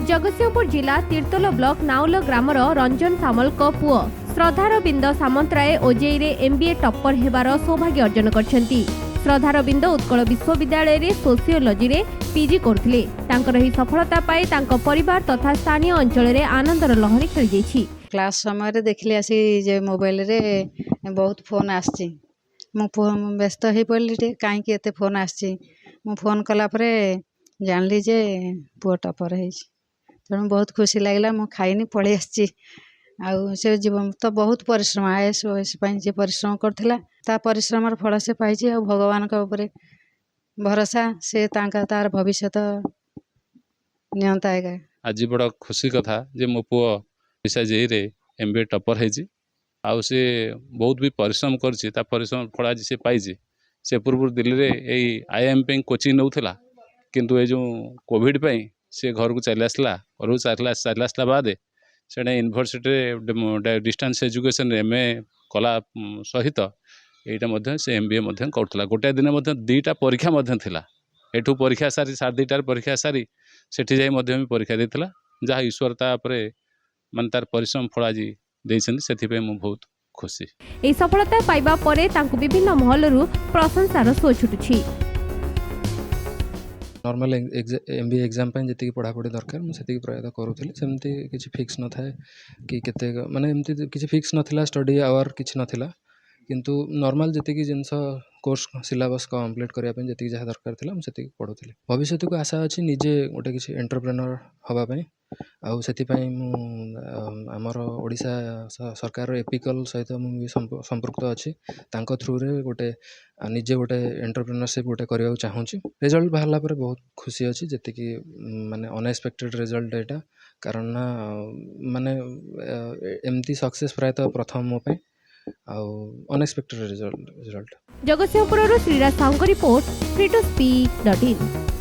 जगतसिंहपुर जिला तीर्तोल block नाउल grammar Ranjan सामल पुओ श्रद्धारविंद Samantaray OJEE रे एमबीए टप्पर हेबार सौभाग्य अर्जन करछंती। श्रद्धारविंद उत्कल विश्वविद्यालय रे सोशियोलॉजी रे पीजी करथिले। तांकर ही सफलता पाई तांको परिवार तथा स्थानीय अंचल रे आनंदर लहरी खेली जाईछि। क्लास समय देखली आसी जे मोबाइल रे बहुत फोन आछि। मु व्यस्त हो पड़े कहीं एत फोन आछि। मु फोन कला परे जानली जे पुओ टपर है। तेणु बहुत खुशी लगला। मु खाइनी पलि आसी। आउ से जीवन तो बहुत परिश्रम आएस ओएस जे परिश्रम करथिला ता परिश्रम फल से पाई। भगवान का ऊपर भरोसा से तार भविष्य नियंता है। आज बड़ा खुशी कथा जे मो पुओ ओडिशा जेई रे एमबीए टपर है। आउ से बहुत भी परिश्रम करछि। ता परिश्रम फल आज से पाई। से पूर्व दिल्ली रे एई आईएम पे कोचिंग नौथला किंतु ए जो कोविड पे से घर को चली आसला। घर चली आसला बाद से यूनिवर्सिटी डिस्टेंस एजुकेशन एमए कला सहित यहाँ से एमबीए करथला। गोटे दिन दुईटा परीक्षा थिला। एठू परीक्षा सारी 2:30 परीक्षा सारी सेठी जाई परीक्षा देथिला। जहाँ ईश्वर तापर मान तार परिश्रम फल आज देते बहुत खुशी। ए सफलता पाइबा परे तांकु विभिन्न महलरू प्रशंसार सुओ छुटुछि। नॉर्मल एमबीए एग्जाम जी पढ़ापढ़ी दरकार मुझे प्रयास करूँ। सेमती किसी फिक्स न थाए कि केते माने एमती किसी फिक्स नथिला। स्टडी आवर किसी नथिला किंतु नॉर्मल जी जिनस कोर्स सिलेबस कंप्लीट करने जी जहाँ दरकार था मुझे पढ़ुली। भविष्य को आशा अच्छी निजे गोटे किसी एंटरप्रेन्योर हाँपाई। आउे आमर ओडिशा सरकार एपिकल सहित मुझे संपृक्त अच्छी। थ्रू रे गोटे निजे गोटे एंटरप्रेन्योरशिप गोटे करने चाहूँ। रिजल्ट बाहर पर बहुत खुशी अच्छी जी माने अनएक्सपेक्टेड रिजल्ट यहाँ कारण ना माने एमती सक्सेस प्रायतः प्रथम मो पे unexpected result. Jagatsinghpur Shriraj Sahu report free2speak.in।